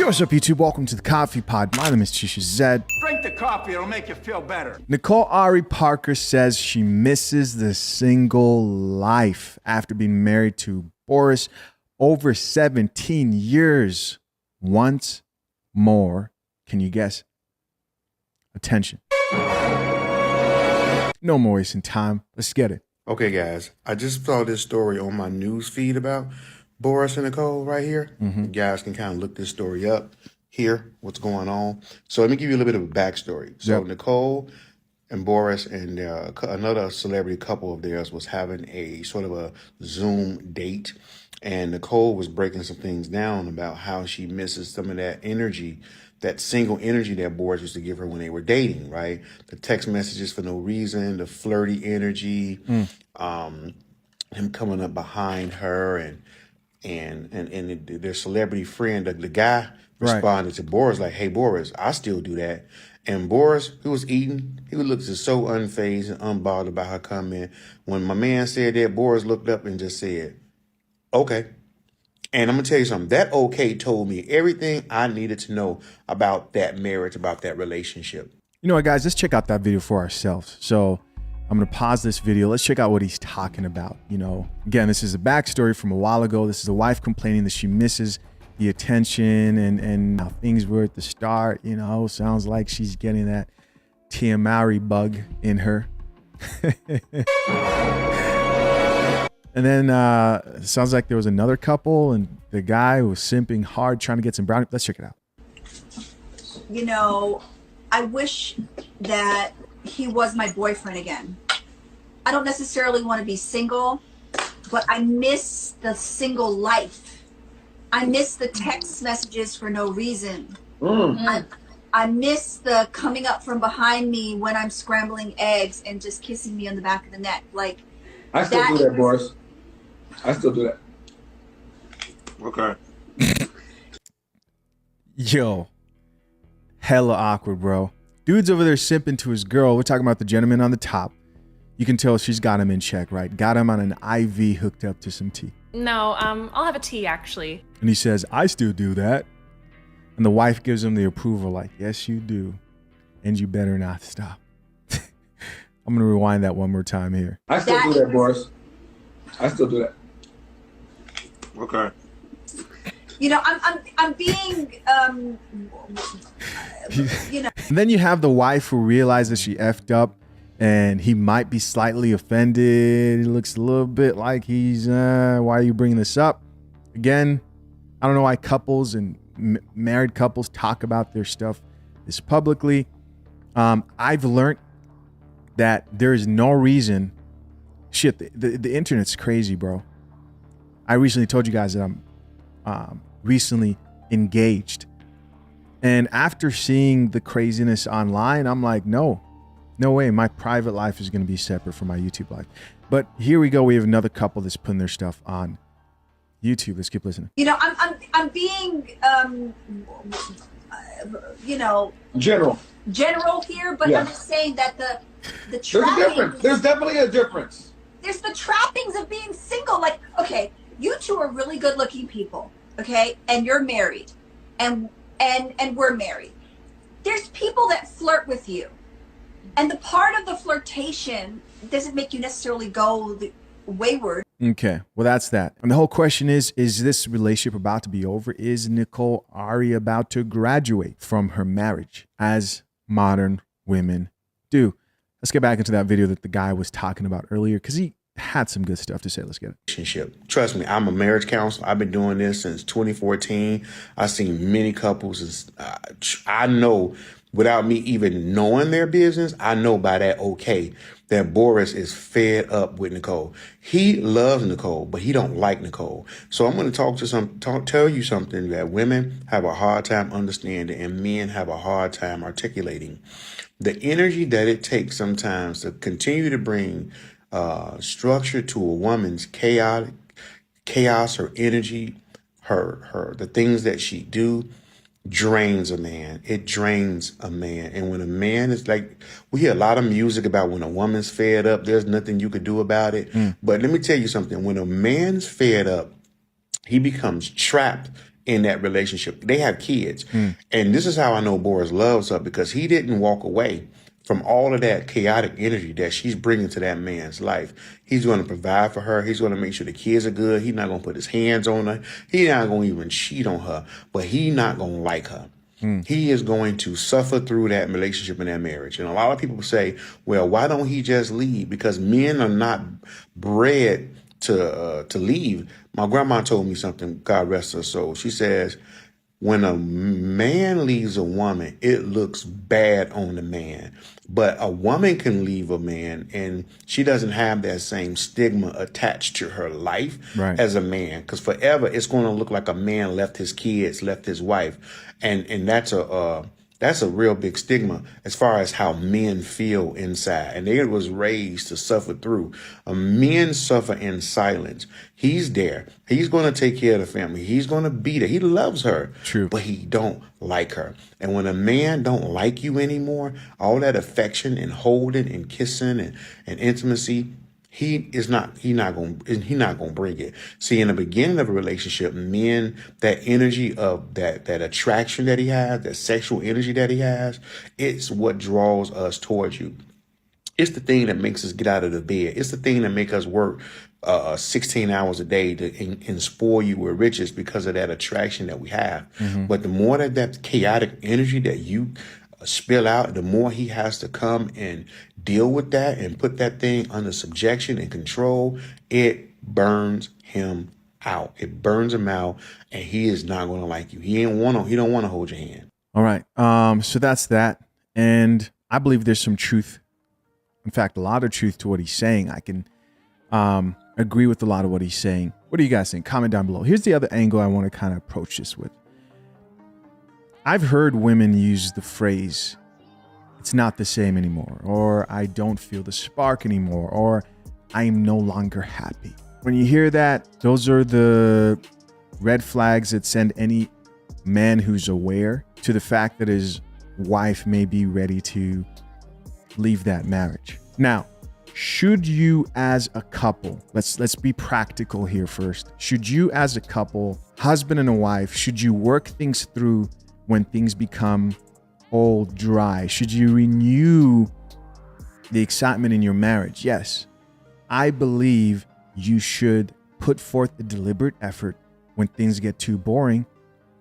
What's up, YouTube? Welcome to the Coffee Pod. My name is Chisha Zed. Drink the coffee, it'll make you feel better. Nicole Ari Parker says she misses the single life after being married to Boris over 17 years. Once more, can you guess? Attention. No more wasting time. Let's get it. Okay, guys, I just saw this story on my news feed about Boris and Nicole right here. You guys can kind of look this story up here, what's going on. So let me give you a little bit of a backstory. So Nicole and Boris and another celebrity couple of theirs was having a sort of a Zoom date. And Nicole was breaking some things down about how she misses some of that energy, that single energy that Boris used to give her when they were dating, right? The text messages for no reason, the flirty energy, him coming up behind her and their celebrity friend, the guy responded to Boris like, "Hey, Boris, I still do that." And Boris, who was eating, he looked just so unfazed and unbothered about her comment. When my man said that, Boris looked up and just said, "Okay." And I'm going to tell you something. That okay told me everything I needed to know about that marriage, about that relationship. You know what, guys? Let's check out that video for ourselves. So I'm going to pause this video. Let's check out what he's talking about. You know, again, this is a backstory from a while ago. This is a wife complaining that she misses the attention and how things were at the start. You know, sounds like she's getting that Tia Mowry bug in her. And then sounds like there was another couple and the guy was simping hard trying to get some brownie. Let's check it out. You know, I wish that he was my boyfriend again. I don't necessarily want to be single, but I miss the single life. I miss the text messages for no reason. I miss the coming up from behind me when I'm scrambling eggs and just kissing me on the back of the neck. Like, I still do that, Boris. I still do that. Okay. Yo, hella awkward, bro. Dude's over there simping to his girl. We're talking about the gentleman on the top. You can tell she's got him in check, right? Got him on an IV hooked up to some tea. No, I'll have a tea, actually. And he says, "I still do that." And the wife gives him the approval like, "Yes, you do. And you better not stop." I'm going to rewind that one more time here. I still do that, Boris. I still do that. Okay. You know, I'm being, you know. And then you have the wife who realizes she effed up and he might be slightly offended. He looks a little bit like he's, why are you bringing this up? Again, I don't know why couples and married couples talk about their stuff this publicly. I've learned that there is no reason. Shit, the internet's crazy, bro. I recently told you guys that I'm recently engaged. And after seeing the craziness online, I'm like, no way. My private life is going to be separate from my YouTube life. But here we go. We have another couple that's putting their stuff on YouTube. Let's keep listening. You know, I'm being, you know, general here, but I'm just saying that the trappings. There's a difference. There's definitely a difference. There's the trappings of being single. Like, okay, you two are really good-looking people, okay, and you're married, and we're married. There's people that flirt with you, and the part of the flirtation doesn't make you necessarily go wayward. Okay, well, that's that. And the whole question is this relationship about to be over? Is Nicole Ari about to graduate from her marriage, as modern women do? Let's get back into that video that the guy was talking about earlier, because he had some good stuff to say. Let's get it. Relationship. Trust me, I'm a marriage counselor. I've been doing this since 2014. I've seen many couples. I know, without me even knowing their business, I know by that okay that Boris is fed up with Nicole. He loves Nicole, but he don't like Nicole. So I'm going to tell you something that women have a hard time understanding and men have a hard time articulating. The energy that it takes sometimes to continue to bring structure to a woman's chaos, her energy, the things that she do drains a man. It drains a man. And when a man is like, we hear a lot of music about when a woman's fed up, there's nothing you could do about it. But let me tell you something. When a man's fed up, he becomes trapped in that relationship. They have kids. And this is how I know Boris loves her, because he didn't walk away from all of that chaotic energy that she's bringing to that man's life. He's going to provide for her. He's going to make sure the kids are good. He's not going to put his hands on her. He's not going to even cheat on her, but he's not going to like her. He is going to suffer through that relationship and that marriage. And a lot of people say, well, why don't he just leave? Because men are not bred to leave. My grandma told me something, God rest her soul. She says, when a man leaves a woman, it looks bad on the man. But a woman can leave a man and she doesn't have that same stigma attached to her life as a man. Because forever it's going to look like a man left his kids, left his wife. And that's a real big stigma as far as how men feel inside. And they was raised to suffer through. Men suffer in silence. He's there. He's going to take care of the family. He's going to be there. He loves her. True. But he don't like her. And when a man don't like you anymore, all that affection and holding and kissing and intimacy, he's not gonna bring it. See, in the beginning of a relationship, men, that energy of that attraction that he has, that sexual energy that he has, it's what draws us towards you. It's the thing that makes us get out of the bed. It's the thing that makes us work 16 hours a day and spoil you with riches because of that attraction that we have. But the more that chaotic energy that you spill out, the more he has to come and deal with that and put that thing under subjection and control. It burns him out. It burns him out, and he is not going to like you. He don't want to hold your hand. All right. So that's that. And I believe there's some truth. In fact, a lot of truth to what he's saying. I can agree with a lot of what he's saying. What do you guys think? Comment down below. Here's the other angle I want to kind of approach this with. I've heard women use the phrase, it's not the same anymore, or I don't feel the spark anymore, or I am no longer happy. When you hear that, those are the red flags that send any man who's aware to the fact that his wife may be ready to leave that marriage. Now, should you as a couple, let's be practical here first. Should you as a couple, husband and a wife, should you work things through when things become old, dry? Should you renew the excitement in your marriage? Yes. I believe you should put forth a deliberate effort when things get too boring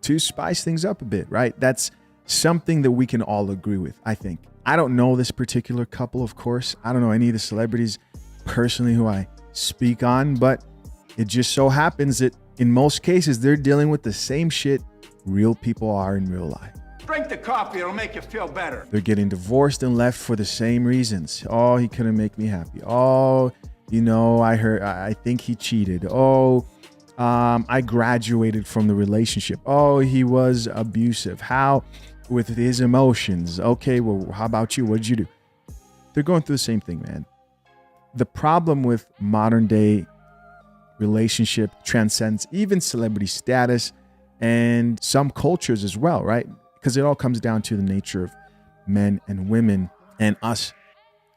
to spice things up a bit, right? That's something that we can all agree with, I think. I don't know this particular couple, of course. I don't know any of the celebrities personally who I speak on, but it just so happens that in most cases, they're dealing with the same shit real people are in real life. Drink the coffee, it'll make you feel better. They're getting divorced and left for the same reasons. Oh, he couldn't make me happy. Oh, I think he cheated. Oh, I graduated from the relationship. Oh, he was abusive. How with his emotions? Okay, well, how about you? What did you do? They're going through the same thing, man. The problem with modern day relationship transcends even celebrity status and some cultures as well, right? Because it all comes down to the nature of men and women and us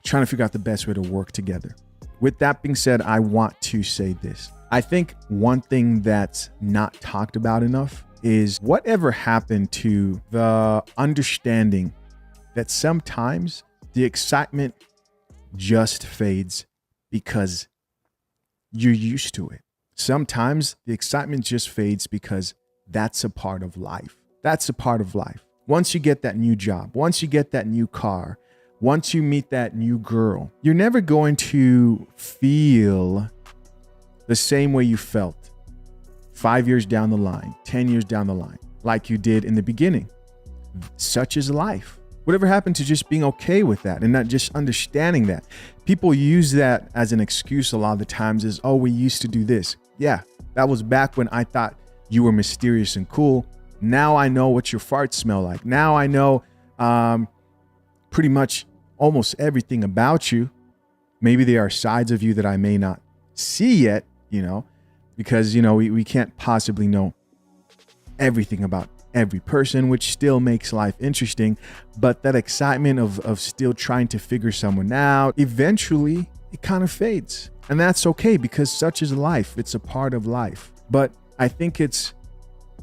trying to figure out the best way to work together. With that being said, I want to say this. I think one thing that's not talked about enough is whatever happened to the understanding that sometimes the excitement just fades because you're used to it. Sometimes the excitement just fades because that's a part of life. That's a part of life. Once you get that new job, once you get that new car, once you meet that new girl, you're never going to feel the same way you felt 5 years down the line, 10 years down the line, like you did in the beginning. Such is life. Whatever happened to just being okay with that and not just understanding that? People use that as an excuse a lot of the times is, oh, we used to do this. Yeah, that was back when I thought you were mysterious and cool. Now I know what your farts smell like. Now I know pretty much almost everything about you. Maybe there are sides of you that I may not see yet, because, we can't possibly know everything about every person, which still makes life interesting. But that excitement of still trying to figure someone out, eventually it kind of fades. And that's okay because such is life. It's a part of life. But I think it's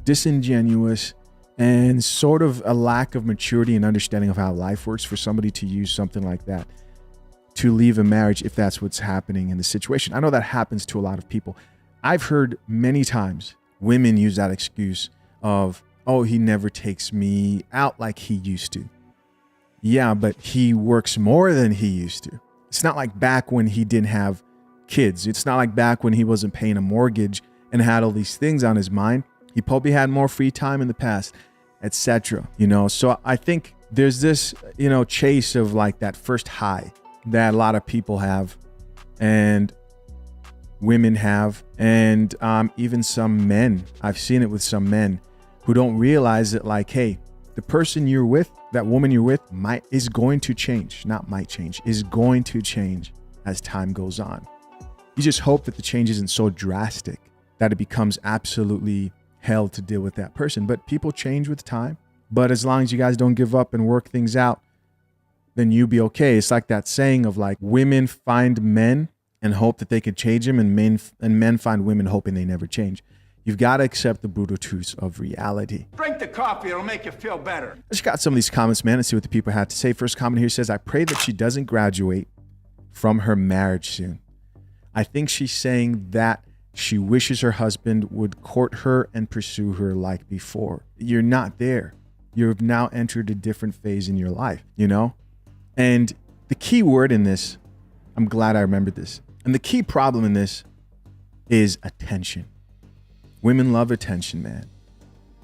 disingenuous and sort of a lack of maturity and understanding of how life works for somebody to use something like that to leave a marriage if that's what's happening in the situation. I know that happens to a lot of people. I've heard many times women use that excuse of, oh, he never takes me out like he used to. Yeah, but he works more than he used to. It's not like back when he didn't have kids. It's not like back when he wasn't paying a mortgage and had all these things on his mind. He probably had more free time in the past, etc. So I think there's this, chase of like that first high that a lot of people have and women have, and even some men. I've seen it with some men who don't realize that, like, hey, the person you're with, that woman you're with is going to change, not might change, is going to change as time goes on. You just hope that the change isn't so drastic that it becomes absolutely hell to deal with that person. But people change with time. But as long as you guys don't give up and work things out, then you be okay. It's like that saying of like, women find men and hope that they could change them, and men find women hoping they never change. You've got to accept the brutal truths of reality. Drink the coffee, it'll make you feel better. Let's check out some of these comments, man, and see what the people have to say. First comment here says, I pray that she doesn't graduate from her marriage soon. I think she's saying that she wishes her husband would court her and pursue her like before. You're not there. You've now entered a different phase in your life, And the key word in this, I'm glad I remembered this. And the key problem in this is attention. Women love attention, man.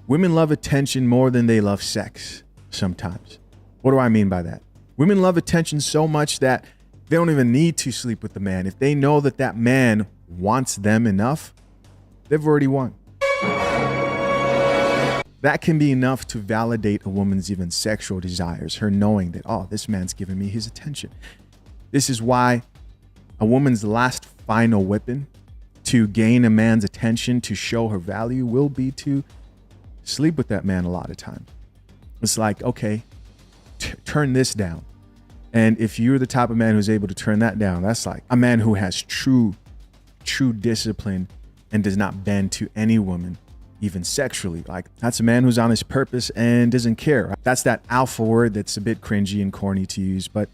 Women love attention more than they love sex sometimes. What do I mean by that? Women love attention so much that they don't even need to sleep with the man. If they know that that man wants them enough, they've already won. That can be enough to validate a woman's even sexual desires, her knowing that, oh, this man's giving me his attention. This is why a woman's last final weapon to gain a man's attention, to show her value, will be to sleep with that man a lot of times. It's like, okay, turn this down. And if you're the type of man who's able to turn that down, that's like a man who has true discipline and does not bend to any woman, even sexually. Like, that's a man who's on his purpose and doesn't care. That's that alpha word that's a bit cringy and corny to use, but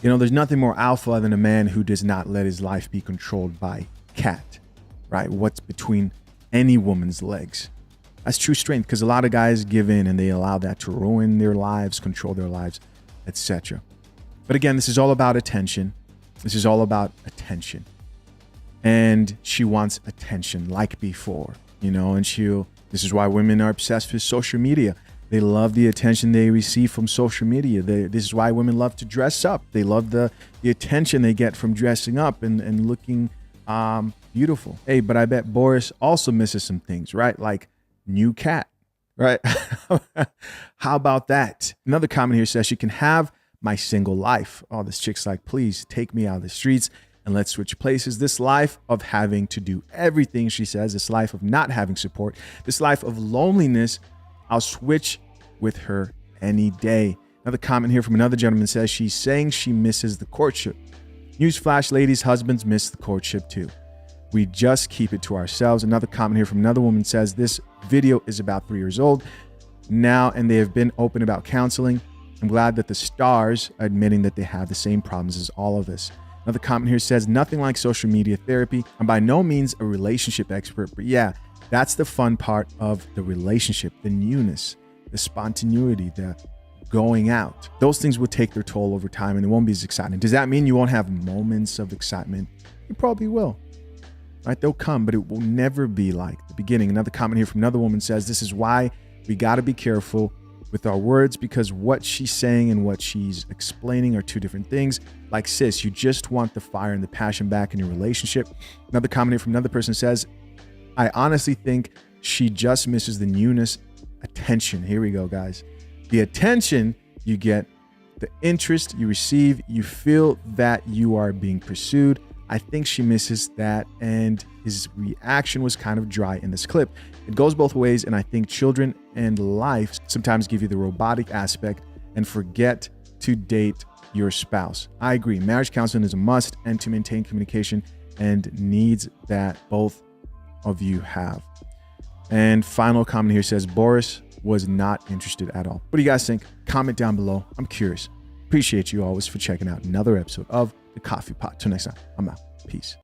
there's nothing more alpha than a man who does not let his life be controlled by cat, right? What's between any woman's legs. That's true strength, because a lot of guys give in and they allow that to ruin their lives, control their lives, etc. But again, this is all about attention. This is all about attention. And she wants attention like before, and this is why women are obsessed with social media. They love the attention they receive from social media. This is why women love to dress up. They love the attention they get from dressing up and looking beautiful. Hey, but I bet Boris also misses some things, right? Like new cat, right? How about that? Another comment here says, she can have my single life. Oh, this chick's like, please take me out of the streets and let's switch places. This life of having to do everything, she says, this life of not having support, this life of loneliness, I'll switch with her any day. Another comment here from another gentleman says, she's saying she misses the courtship. Newsflash, ladies, husbands miss the courtship too. We just keep it to ourselves. Another comment here from another woman says, this video is about 3 years old now, and they have been open about counseling. I'm glad that the stars are admitting that they have the same problems as all of us. Another comment here says, nothing like social media therapy. I'm by no means a relationship expert, but yeah, that's the fun part of the relationship, the newness, the spontaneity, the going out. Those things will take their toll over time and it won't be as exciting. Does that mean you won't have moments of excitement? You probably will, right? They'll come, but it will never be like the beginning. Another comment here from another woman says, this is why we got to be careful with our words, because what she's saying and what she's explaining are two different things. Like, sis, you just want the fire and the passion back in your relationship. Another comment here from another person says, I honestly think she just misses the newness, attention. Here we go, guys. The attention you get, the interest you receive, you feel that you are being pursued. I think she misses that, and his reaction was kind of dry in this clip. It goes both ways, and I think children and life sometimes give you the robotic aspect and forget to date your spouse. I agree. Marriage counseling is a must, and to maintain communication and needs that both of you have. And final comment here says, Boris was not interested at all. What do you guys think? Comment down below. I'm curious. Appreciate you always for checking out another episode of The Coffee Pot. Till next time, I'm out. Peace.